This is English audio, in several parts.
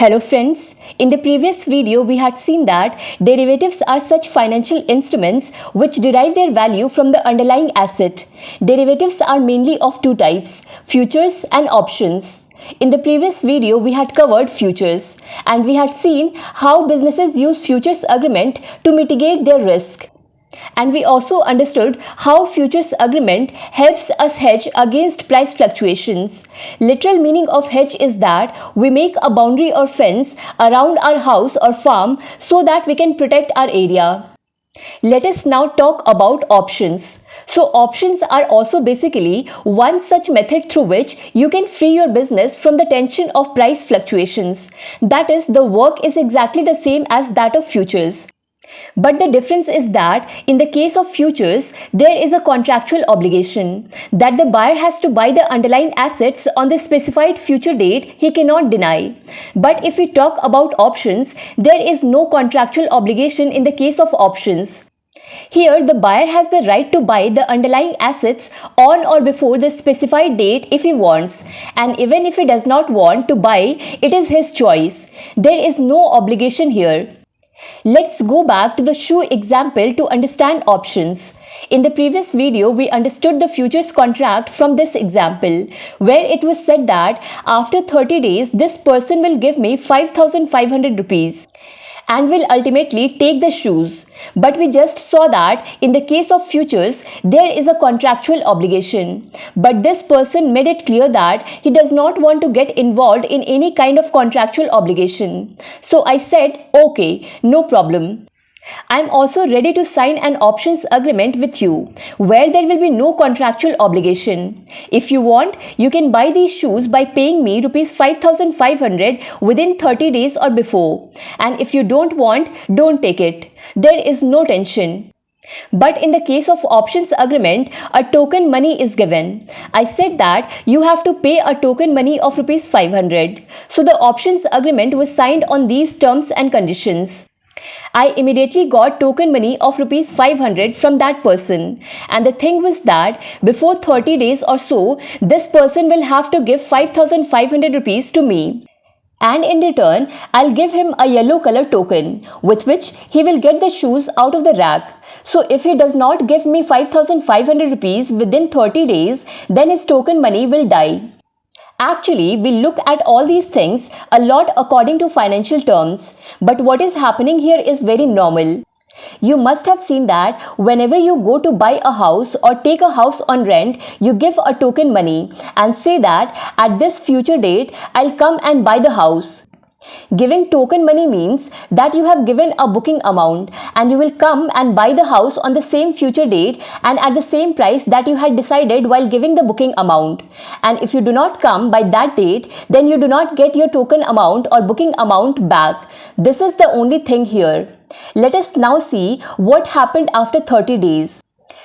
Hello friends, in the previous video we had seen that derivatives are such financial instruments which derive their value from the underlying asset. Derivatives are mainly of two types, futures and options. In the previous video we had covered futures and we had seen how businesses use futures agreement to mitigate their risk. And we also understood how futures agreement helps us hedge against price fluctuations. Literal meaning of hedge is that we make a boundary or fence around our house or farm so that we can protect our area. Let us now talk about options. So options are also basically one such method through which you can free your business from the tension of price fluctuations. That is, the work is exactly the same as that of futures. But the difference is that in the case of futures, there is a contractual obligation that the buyer has to buy the underlying assets on the specified future date he cannot deny. But if we talk about options, there is no contractual obligation in the case of options. Here, the buyer has the right to buy the underlying assets on or before the specified date if he wants, and even if he does not want to buy, it is his choice. There is no obligation here. Let's go back to the shoe example to understand options. In the previous video, we understood the futures contract from this example, where it was said that after 30 days, this person will give me 5,500 rupees and will ultimately take the shoes. But we just saw that in the case of futures, there is a contractual obligation. But this person made it clear that he does not want to get involved in any kind of contractual obligation. So I said, okay, no problem. I'm also ready to sign an options agreement with you, where there will be no contractual obligation. If you want, you can buy these shoes by paying me rupees 5,500 within 30 days or before. And if you don't want, don't take it. There is no tension. But in the case of options agreement, a token money is given. I said that you have to pay a token money of rupees 500. So the options agreement was signed on these terms and conditions. I immediately got token money of rupees 500 from that person, and the thing was that before 30 days or so, this person will have to give 5,500 rupees to me. And in return, I'll give him a yellow color token with which he will get the shoes out of the rack. So if he does not give me 5,500 rupees within 30 days, then his token money will die. Actually, we look at all these things a lot according to financial terms, but what is happening here is very normal. You must have seen that whenever you go to buy a house or take a house on rent, you give a token money and say that at this future date, I'll come and buy the house. Giving token money means that you have given a booking amount and you will come and buy the house on the same future date and at the same price that you had decided while giving the booking amount. And if you do not come by that date, then you do not get your token amount or booking amount back. This is the only thing here. Let us now see what happened after 30 days.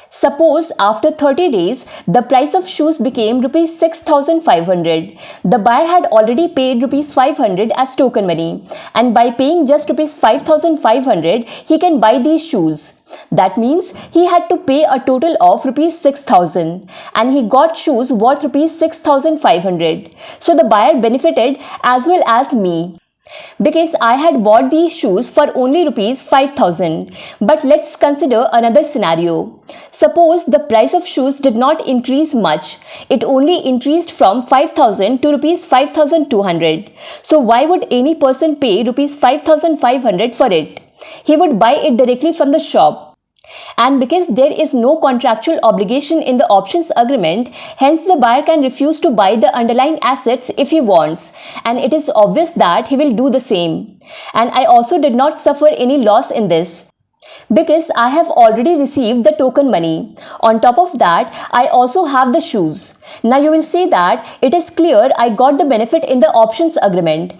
Suppose after 30 days, the price of shoes became rupees 6,500. The buyer had already paid rupees 500 as token money, and by paying just rupees 5,500, he can buy these shoes. That means he had to pay a total of rupees 6,000 and he got shoes worth rupees 6,500. So the buyer benefited as well as me, because I had bought these shoes for only rupees 5,000. But let's consider another scenario. Suppose the price of shoes did not increase much. It only increased from 5,000 to rupees 5,200. So why would any person pay rupees 5,500 for it? He would buy it directly from the shop. And because there is no contractual obligation in the options agreement, hence the buyer can refuse to buy the underlying assets if he wants, and it is obvious that he will do the same. And I also did not suffer any loss in this, because I have already received the token money. On top of that, I also have the shoes. Now you will say that it is clear I got the benefit in the options agreement.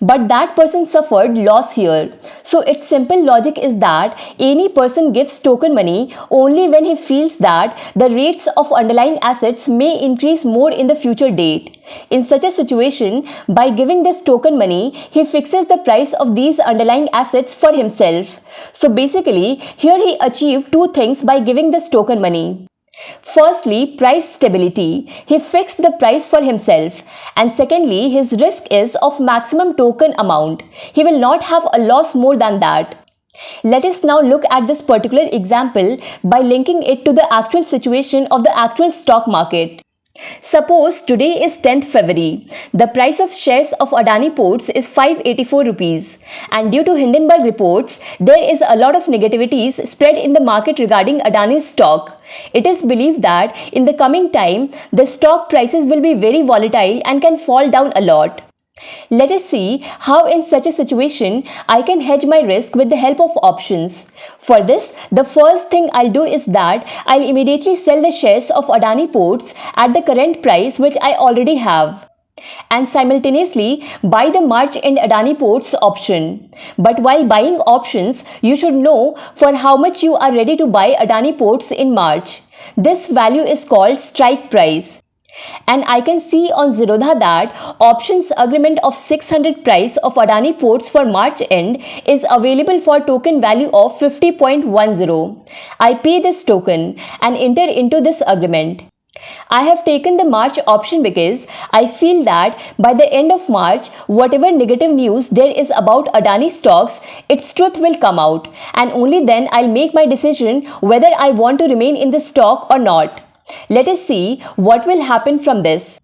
But that person suffered loss here. So its simple logic is that any person gives token money only when he feels that the rates of underlying assets may increase more in the future date. In such a situation, by giving this token money, he fixes the price of these underlying assets for himself. So basically, here he achieved two things by giving this token money. Firstly, price stability. He fixed the price for himself. And secondly, his risk is of maximum token amount. He will not have a loss more than that. Let us now look at this particular example by linking it to the actual situation of the actual stock market. Suppose today is 10th February. The price of shares of Adani Ports is 584 rupees, and due to Hindenburg reports, there is a lot of negativities spread in the market regarding Adani's stock. It is believed that in the coming time, the stock prices will be very volatile and can fall down a lot. Let us see how in such a situation I can hedge my risk with the help of options. For this, the first thing I'll do is that I'll immediately sell the shares of Adani Ports at the current price which I already have, and simultaneously buy the March end Adani Ports option. But while buying options, you should know for how much you are ready to buy Adani Ports in March. This value is called strike price. And I can see on Zerodha that options agreement of 600 price of Adani Ports for March end is available for token value of 50.10. I pay this token and enter into this agreement. I have taken the March option because I feel that by the end of March, whatever negative news there is about Adani stocks, its truth will come out, and only then I'll make my decision whether I want to remain in the stock or not. Let us see what will happen from this.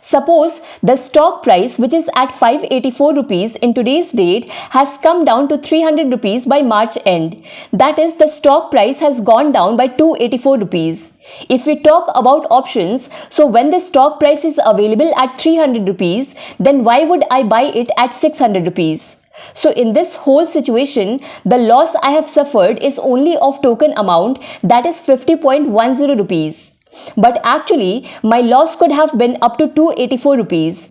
Suppose the stock price, which is at 584 rupees in today's date, has come down to 300 rupees by March end. That is, the stock price has gone down by 284 rupees. If we talk about options, so when the stock price is available at 300 rupees, then why would I buy it at 600 rupees? So in this whole situation, the loss I have suffered is only of token amount, that is 50.10 rupees. But actually, my loss could have been up to 284 rupees.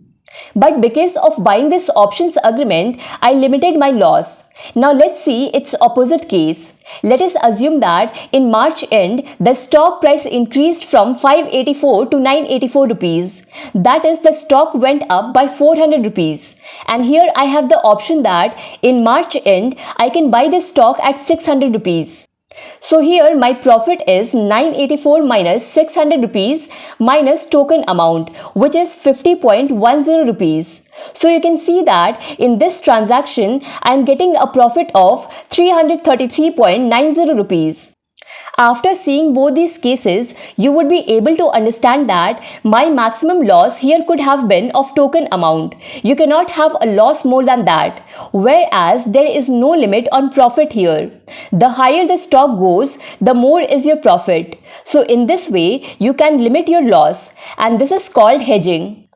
But because of buying this options agreement, I limited my loss. Now let's see its opposite case. Let us assume that in March end, the stock price increased from 584 to 984 rupees. That is, the stock went up by 400 rupees. And here I have the option that in March end, I can buy this stock at 600 rupees. So here my profit is 984 minus 600 rupees minus token amount, which is 50.10 rupees. So you can see that in this transaction I am getting a profit of 333.90 rupees. After seeing both these cases, you would be able to understand that my maximum loss here could have been of token amount. You cannot have a loss more than that, whereas there is no limit on profit here. The higher the stock goes, the more is your profit. So in this way, you can limit your loss, and this is called hedging.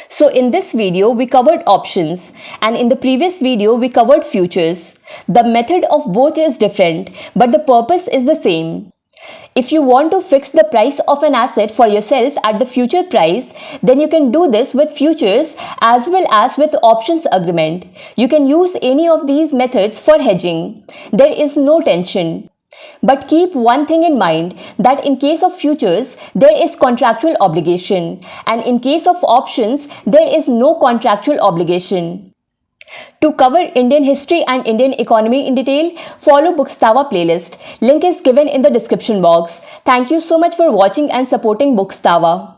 So in this video we covered options, and in the previous video we covered futures. The method of both is different, but the purpose is the same. If you want to fix the price of an asset for yourself at the future price, then you can do this with futures as well as with options agreement. You can use any of these methods for hedging. There is no tension. But keep one thing in mind, that in case of futures, there is contractual obligation, and in case of options, there is no contractual obligation. To cover Indian history and Indian economy in detail, follow Bookstawa playlist. Link is given in the description box. Thank you so much for watching and supporting Bookstawa.